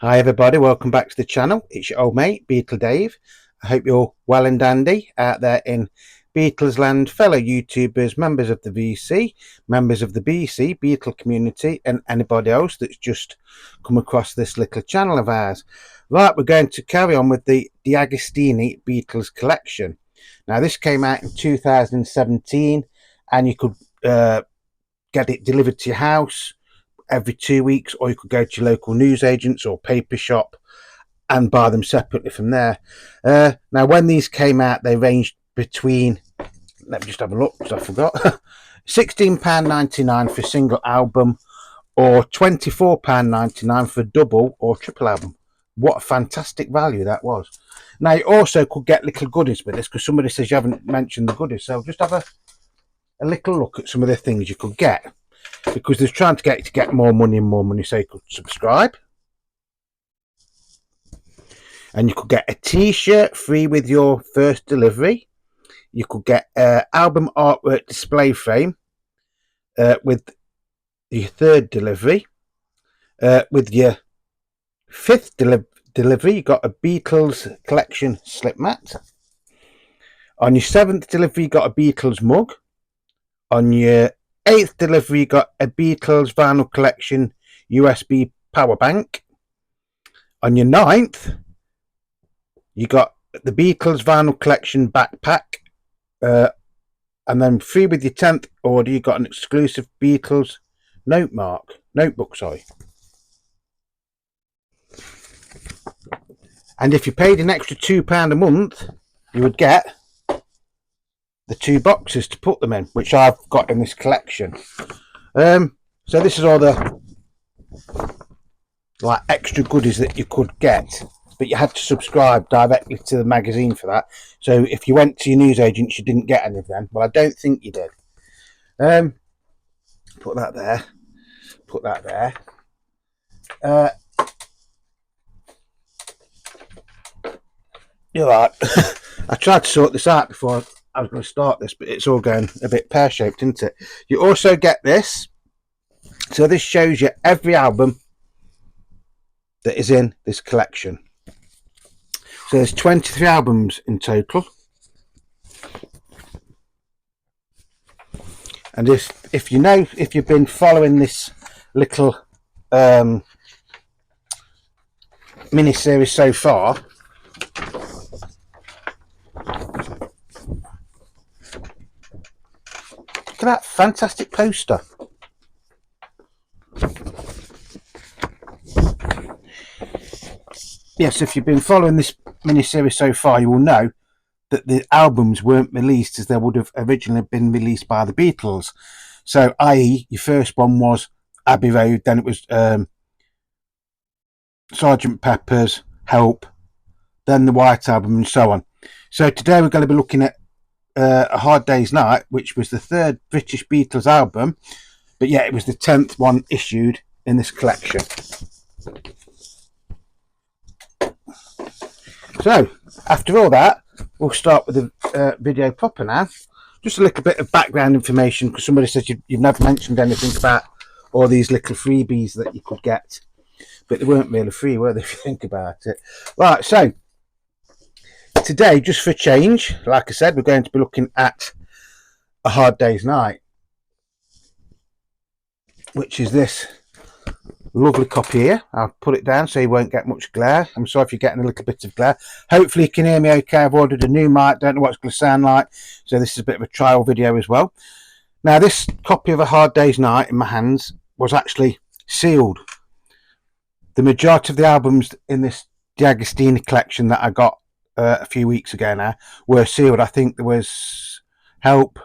Hi everybody, welcome back to the channel. It's your old mate Beatle Dave. I hope you're well and dandy out there in Beatles land, fellow YouTubers, members of the VC, members of the BC, Beatle community, and anybody else that's just come across this little channel of ours. Right, we're going to carry on with the DeAGOSTINI Beatles collection. Now this came out in 2017 and you could get it delivered to your house every 2 weeks, or you could go to your local newsagents or paper shop and buy them separately from there. Now when these came out, they ranged between, let me just have a look because I forgot, £16.99 for a single album or £24.99 for a double or triple album. What a fantastic value that was. Now you also could get little goodies with this, because somebody says you haven't mentioned the goodies, so just have a little look at some of the things you could get, because they're trying to get you to get more money and more money, so you could subscribe. And you could get a t-shirt free with your first delivery. You could get an album artwork display frame with your third delivery. With your fifth delivery, you got a Beatles collection slip mat. On your seventh delivery, you got a Beatles mug. On your eighth delivery, you got a Beatles Vinyl Collection USB power bank. On your ninth, you got the Beatles Vinyl Collection backpack. And then free with your 10th order, you got an exclusive Beatles notebook. And if you paid an extra £2 a month, you would get the 2 boxes to put them in, which I've got in this collection. So this is all the like extra goodies that you could get, but you had to subscribe directly to the magazine for that. So if you went to your newsagents, you didn't get any of them. Well, I don't think you did. Put that there. Put that there. You're right. I tried to sort this out before I was going to start this, but it's all going a bit pear-shaped, isn't it? You also get this. So this shows you every album that is in this collection. So there's 23 albums in total. And if you've been following this little mini-series so far, look at that fantastic poster. Yes, if you've been following this mini-series so far, you will know that the albums weren't released as they would have originally been released by the Beatles. So, i.e., your first one was Abbey Road, then it was Sgt. Pepper's, Help, then the White Album, and so on. So today we're going to be looking at A Hard Day's Night, which was the third British Beatles album, but yeah, it was the 10th one issued in this collection. So, after all that, we'll start with the video proper now. Just a little bit of background information, because somebody says you've never mentioned anything about all these little freebies that you could get. But they weren't really free, were they, if you think about it? Right, so, today, just for a change, like I said, we're going to be looking at A Hard Day's Night, which is this lovely copy here. I'll put it down so you won't get much glare. I'm sorry if you're getting a little bit of glare. Hopefully you can hear me okay. I've ordered a new mic, don't know what it's going to sound like, so this is a bit of a trial video as well. Now this copy of A Hard Day's Night in my hands was actually sealed. The majority of the albums in this DeAGOSTINI collection that I got a few weeks ago now were sealed. I think there was Help,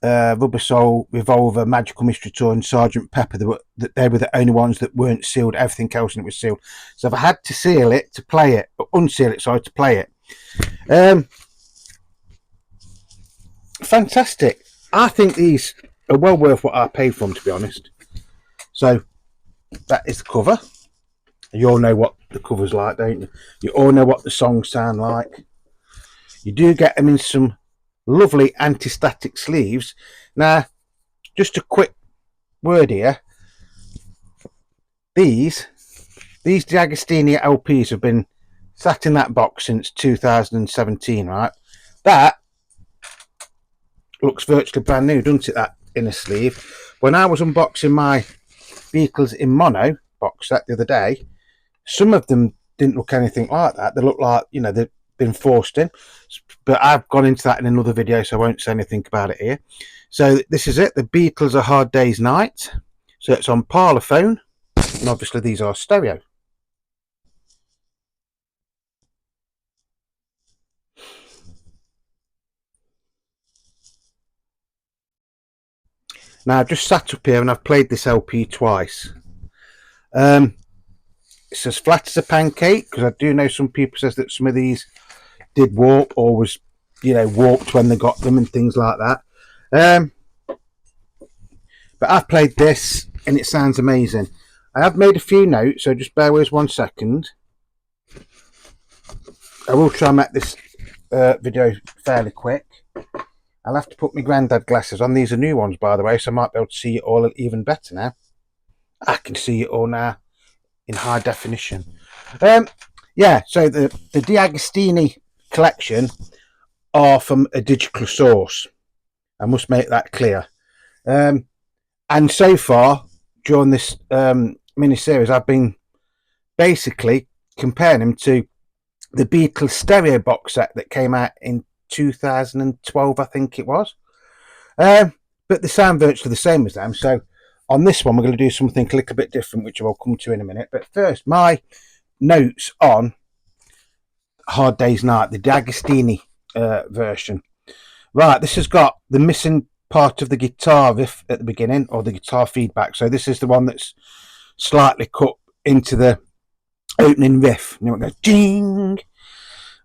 Rubber Soul, Revolver, Magical Mystery Tour, and Sgt. Pepper. They were the only ones that weren't sealed. Everything else in it was sealed. So if I had to seal it to play it, or unseal it, sorry, to play it. Fantastic. I think these are well worth what I paid for them, to be honest. So that is the cover. You all know what the cover's like, don't you? You all know what the songs sound like. You do get them in some lovely anti-static sleeves. Now, just a quick word here. These These DeAGOSTINI LPs have been sat in that box since 2017, right? That looks virtually brand new, doesn't it, that inner sleeve? When I was unboxing my Beatles in mono box set the other day, some of them didn't look anything like that. They look like, you know, they've been forced in. But I've gone into that in another video, so I won't say anything about it here. So this is it, the Beatles A Hard Day's Night. So it's on Parlophone, and obviously these are stereo. Now I've just sat up here and I've played this LP twice. It's as flat as a pancake, because I do know some people says that some of these did warp or was, you know, warped when they got them and things like that. But I've played this and it sounds amazing. I have made a few notes, so just bear with us 1 second. I will try and make this video fairly quick. I'll have to put my grandad glasses on. These are new ones, by the way, so I might be able to see it all even better now. I can see it all now in high definition. Yeah, so the DeAGOSTINI collection are from a digital source. I must make that clear. And so far, during this mini-series, I've been basically comparing them to the Beatles stereo box set that came out in 2012, I think it was. But they sound virtually the same as them. So on this one, we're going to do something a little bit different, which I'll come to in a minute. But first, my notes on Hard Day's Night, the DeAGOSTINI version. Right, this has got the missing part of the guitar riff at the beginning, or the guitar feedback. So this is the one that's slightly cut into the opening riff. And it goes ding.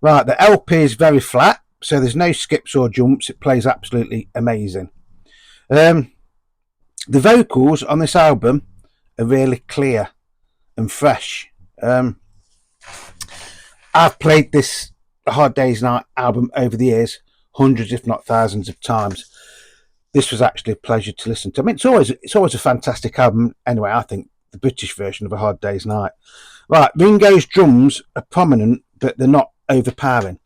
Right, the LP is very flat, so there's no skips or jumps. It plays absolutely amazing. The vocals on this album are really clear and fresh. I've played this Hard Day's Night album over the years, hundreds if not thousands of times. This was actually a pleasure to listen to. I mean, it's always a fantastic album anyway. I think the British version of A Hard Day's Night. Right, Ringo's drums are prominent, but they're not overpowering.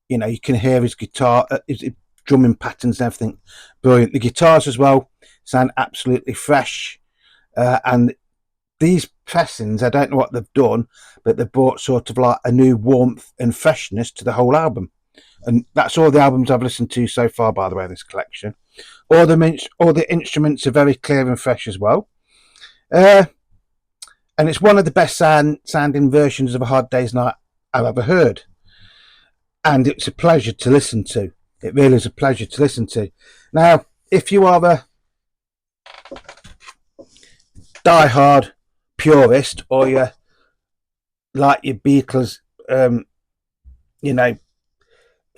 You know, you can hear his guitar, his drumming patterns and everything. Brilliant. The guitars as well sound absolutely fresh. And these pressings, I don't know what they've done, but they've brought sort of like a new warmth and freshness to the whole album. And that's all the albums I've listened to so far, by the way, this collection. All the instruments are very clear and fresh as well. And it's one of the best sounding versions of A Hard Day's Night I've ever heard. And it's a pleasure to listen to. It really is a pleasure to listen to. Now, if you are a die-hard purist, or you like your Beatles, you know,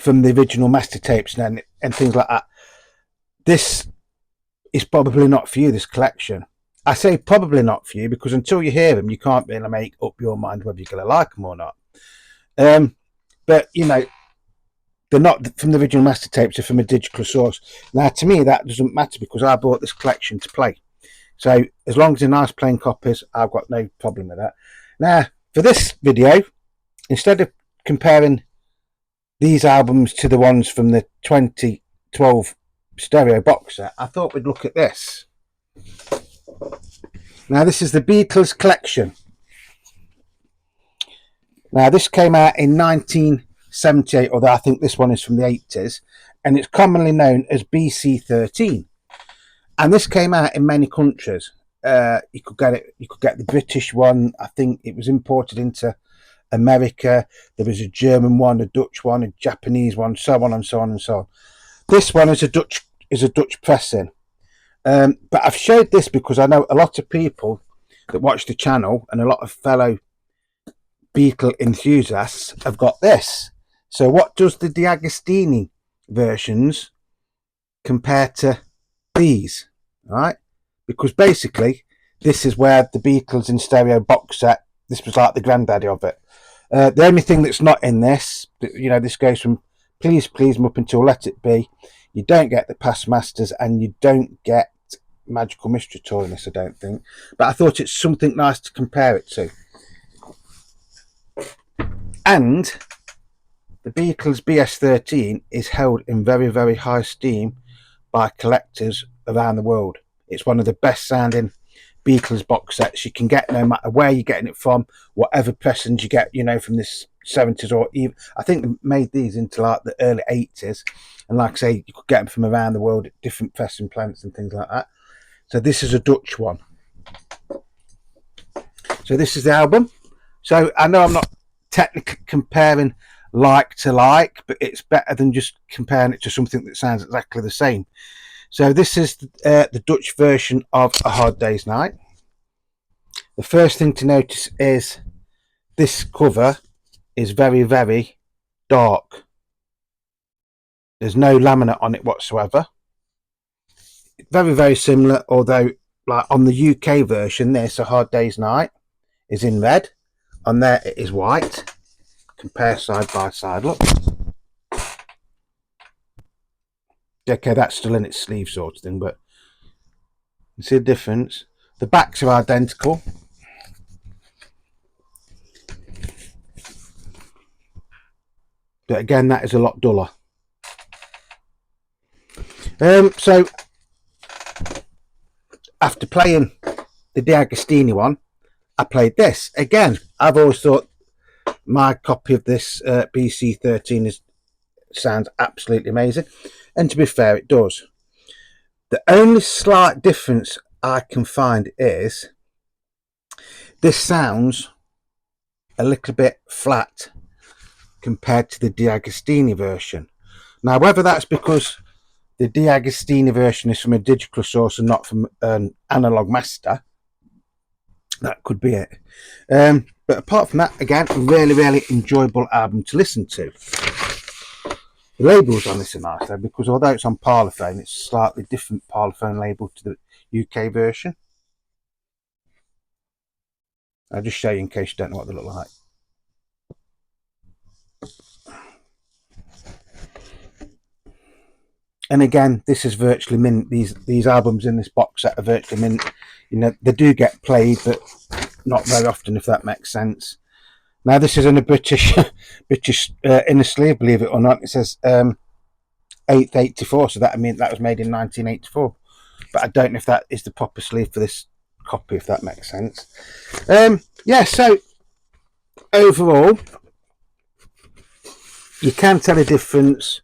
from the original master tapes and things like that, this is probably not for you, this collection. I say probably not for you because until you hear them, you can't really make up your mind whether you're going to like them or not. But, you know, they're not from the original master tapes, they're from a digital source. Now, to me, that doesn't matter because I bought this collection to play. So, as long as they're nice plain copies, I've got no problem with that. Now, for this video, instead of comparing these albums to the ones from the 2012 stereo box set, I thought we'd look at this. Now, this is the Beatles collection. Now, this came out in 1978, although I think this one is from the 80s, and it's commonly known as BC13. And this came out in many countries. You could get the British one. I think it was imported into America. There was a German one, a Dutch one, a Japanese one, so on and so on and so on. This one is a Dutch pressing. But I've showed this because I know a lot of people that watch the channel and a lot of fellow Beatle enthusiasts have got this. So what does the DeAGOSTINI versions compare to these? Right? Because basically this is where the Beatles in stereo box set, this was like the granddaddy of it. The only thing that's not in this, you know, this goes from Please Please Me up until Let It Be. You don't get the Past Masters and you don't get Magical Mystery Tour in this, I don't think. But I thought it's something nice to compare it to. And the Beatles BS13 is held in very, very high esteem by collectors around the world. It's one of the best sounding Beatles box sets you can get, no matter where you're getting it from, whatever pressings you get, you know, from the 70s, or even, I think they made these into like the early 80s. And like I say, you could get them from around the world at different pressing plants and things like that. So this is a Dutch one. So this is the album. So I know I'm not technically comparing like to like, but it's better than just comparing it to something that sounds exactly the same. So this is the Dutch version of A Hard Day's Night. The first thing to notice is this cover is very, very dark. There's no laminate on it whatsoever. Very, very similar, although like on the UK version, this A Hard Day's Night is in red. On there it is white. Compare side by side, look. Okay, that's still in its sleeve sort of thing, but you see the difference. The backs are identical. But again, that is a lot duller. So after playing the DeAGOSTINI one, I played this. Again, I've always thought my copy of this BC13 sounds absolutely amazing. And to be fair, it does. The only slight difference I can find is this sounds a little bit flat compared to the DeAGOSTINI version. Now, whether that's because the DeAGOSTINI version is from a digital source and not from an analog master, that could be it. But apart from that, again, a really, really enjoyable album to listen to. The labels on this are nice though, because although it's on Parlophone, it's a slightly different Parlophone label to the UK version. I'll just show you in case you don't know what they look like. And again, this is virtually mint. These albums in this box set are virtually mint. You know, they do get played, but not very often, if that makes sense. Now, this is in a British inner sleeve, believe it or not. It says 884, so that, I mean, that was made in 1984. But I don't know if that is the proper sleeve for this copy, if that makes sense. Yeah, so overall, you can tell a difference.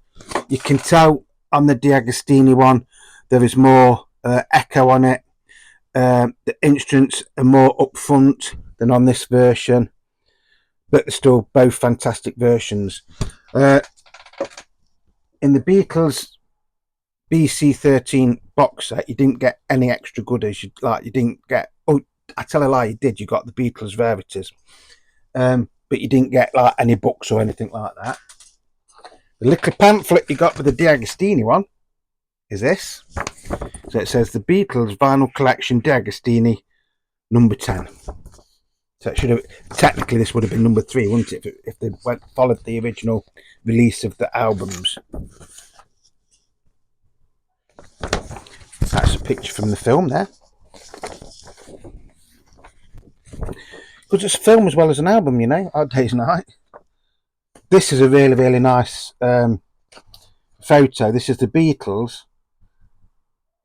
You can tell on the DeAGOSTINI one, there is more echo on it. The instruments are more up front than on this version, but they're still both fantastic versions. In the Beatles BC13 box set, you didn't get any extra goodies. You didn't get, oh, I tell a lie, you did. You got the Beatles Rarities, but you didn't get like any books or anything like that. The little pamphlet you got with the DeAGOSTINI one is this. So it says the Beatles Vinyl Collection DeAGOSTINI number 10. So it should have, technically this would have been number 3, wouldn't it, if they followed the original release of the albums. That's a picture from the film there. Because it's a film as well as an album, you know, Hard Day's Night. This is a really, really nice photo. This is the Beatles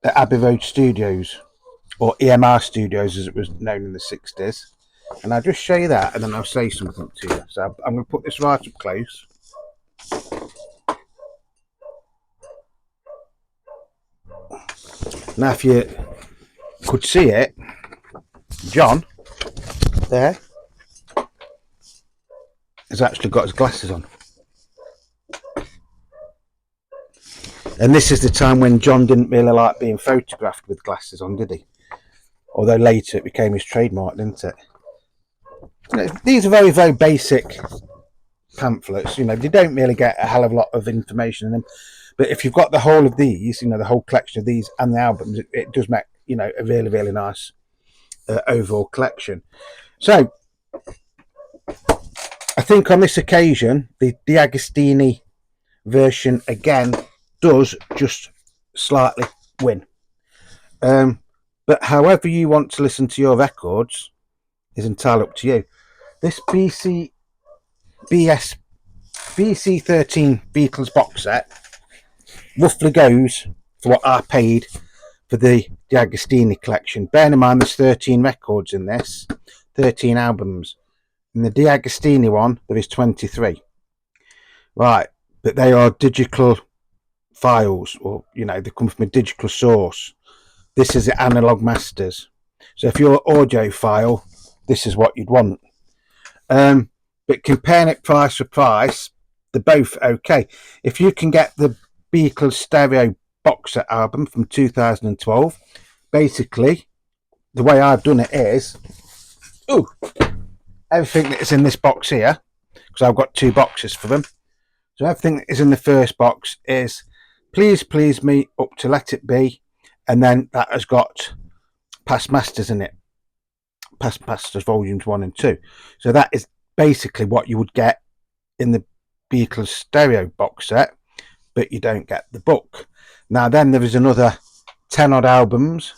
at Abbey Road Studios, or EMR Studios as it was known in the 60s. And I'll just show you that and then I'll say something to you. So I'm going to put this right up close. Now if you could see it, John there has actually got his glasses on. And this is the time when John didn't really like being photographed with glasses on, did he? Although later it became his trademark, didn't it? These are very, very basic pamphlets. You know, they don't really get a hell of a lot of information in them. But if you've got the whole of these, you know, the whole collection of these and the albums, it does make, you know, a really, really nice overall collection. So, I think on this occasion, the DeAGOSTINI version again does just slightly win. But however you want to listen to your records is entirely up to you. This BC BC13 Beatles box set roughly goes for what I paid for the DeAGOSTINI collection. Bear in mind there's 13 records in this, 13 albums. In the DeAGOSTINI one there is 23. Right, but they are digital files, or they come from a digital source. This is the analog masters. So if you're audiophile, this is what you'd want. But comparing it price for price, they're both okay. If you can get the Beatles stereo box set album from 2012, basically the way I've done it is, everything that is in this box here, because I've got 2 boxes for them. So everything that is in the first box is Please Please Me up to Let It Be, and then that has got Past Masters in it. Past Masters volumes 1 and 2. So that is basically what you would get in the Beatles stereo box set, but you don't get the book. Now then there is another 10 odd albums.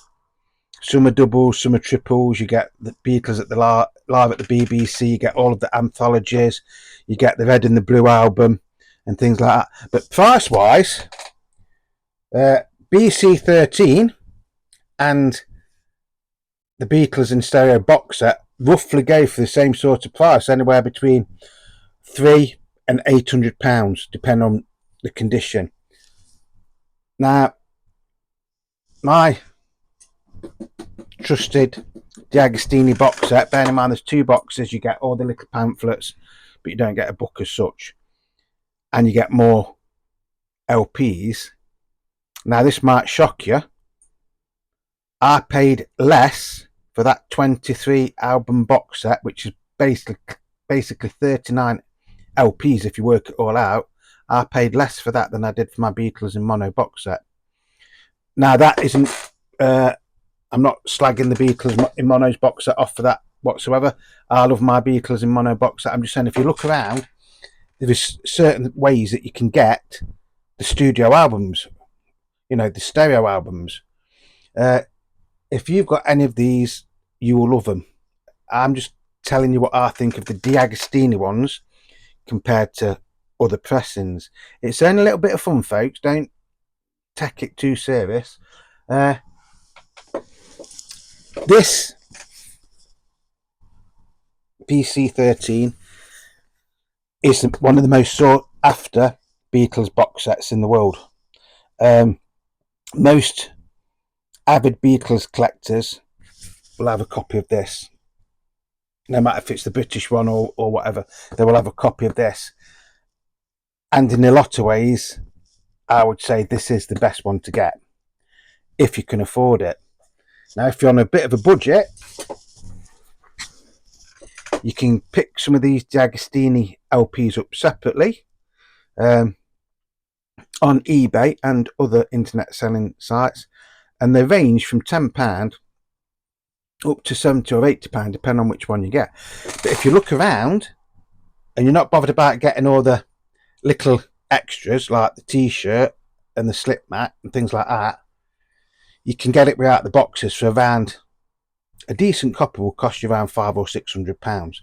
Some are doubles, some are triples. You get the Beatles at the live at the BBC, you get all of the anthologies, you get the red and the blue album and things like that. But price wise, BC13 and the Beatles in stereo box set roughly go for the same sort of price, anywhere between £300 and £800, depending on the condition. Now, my trusted DeAGOSTINI box set, bearing in mind there's 2 boxes, you get all the little pamphlets, but you don't get a book as such, and you get more LPs. Now this might shock you, I paid less for that 23 album box set, which is basically 39 LPs if you work it all out. I paid less for that than I did for my Beatles in mono box set. Now that isn't, I'm not slagging the Beatles in mono's box set off for that whatsoever. I love my Beatles in mono box set. I'm just saying, if you look around, there is certain ways that you can get the studio albums, the stereo albums. If you've got any of these, you will love them. I'm just telling you what I think of the DeAGOSTINI ones compared to other pressings. It's only a little bit of fun, folks. Don't take it too serious. This BC13 is one of the most sought after Beatles box sets in the world. Most avid Beatles collectors will have a copy of this, no matter if it's the British one or whatever. They will have a copy of this, and in a lot of ways I would say this is the best one to get if you can afford it. Now if you're on a bit of a budget, you can pick some of these DeAGOSTINI LPs up separately on eBay and other internet selling sites, and they range from £10 up to £70 or £80, depending on which one you get. But if you look around and you're not bothered about getting all the little extras like the t-shirt and the slip mat and things like that, you can get it without the boxes for around, a decent copy will cost you around £500 or £600.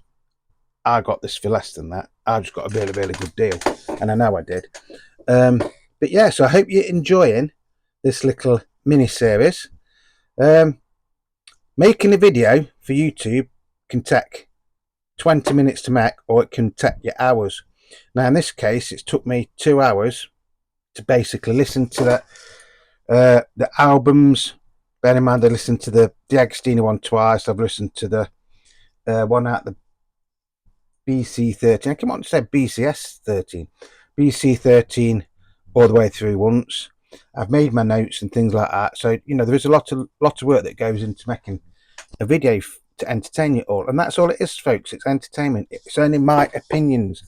I got this for less than that. I just got a really, really good deal, and I know I did. But yeah, so I hope you're enjoying this little mini series. Making a video for YouTube can take 20 minutes to make, or it can take you hours. Now in this case, it's took me 2 hours to basically listen to the albums. Bear in mind, I listened to the DeAGOSTINI one twice. I've listened to the one out the BC13. I came on to say BCS13. BC13 all the way through once. I've made my notes and things like that. So there is a lot of work that goes into making a video to entertain you all, and that's all it is, folks. It's entertainment. It's only my opinions.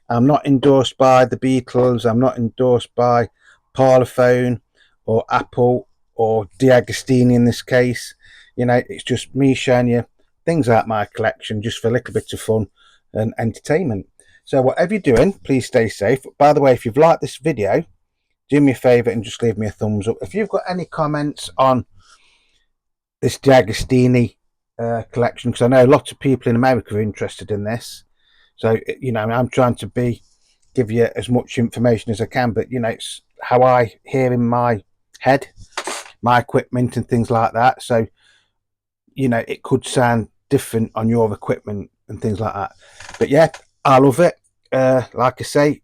I'm not endorsed by the Beatles. I'm not endorsed by Parlophone or Apple or DeAGOSTINI in this case. It's just me showing you things out my collection just for a little bit of fun and entertainment. So whatever you're doing, please stay safe. By the way, if you've liked this video, do me a favour and just leave me a thumbs up. If you've got any comments on this DeAGOSTINI collection, because I know a lot of people in America are interested in this, So, you know, I'm trying to give you as much information as I can, but you know, it's how I hear in my head, my equipment and things like that. So, you know, it could sound different on your equipment and things like that. But yeah, I love it. Like I say,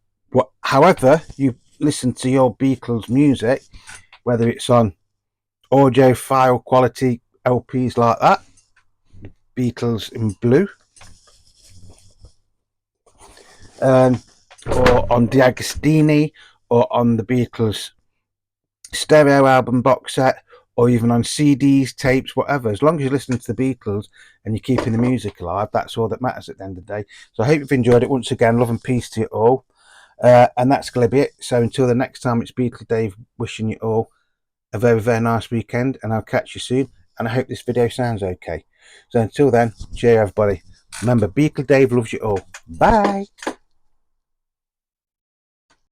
however you listen to your Beatles music, whether it's on audio file quality LPs like that, Beatles in blue, or on DeAGOSTINI, or on the Beatles stereo album box set, or even on CDs, tapes, whatever. As long as you're listening to the Beatles and you're keeping the music alive, that's all that matters at the end of the day. So I hope you've enjoyed it. Once again, love and peace to you all. And that's going to be it. So until the next time, it's Beatle Dave wishing you all a very, very nice weekend, and I'll catch you soon. And I hope this video sounds okay. So until then, cheer everybody. Remember, Beatle Dave loves you all. Bye.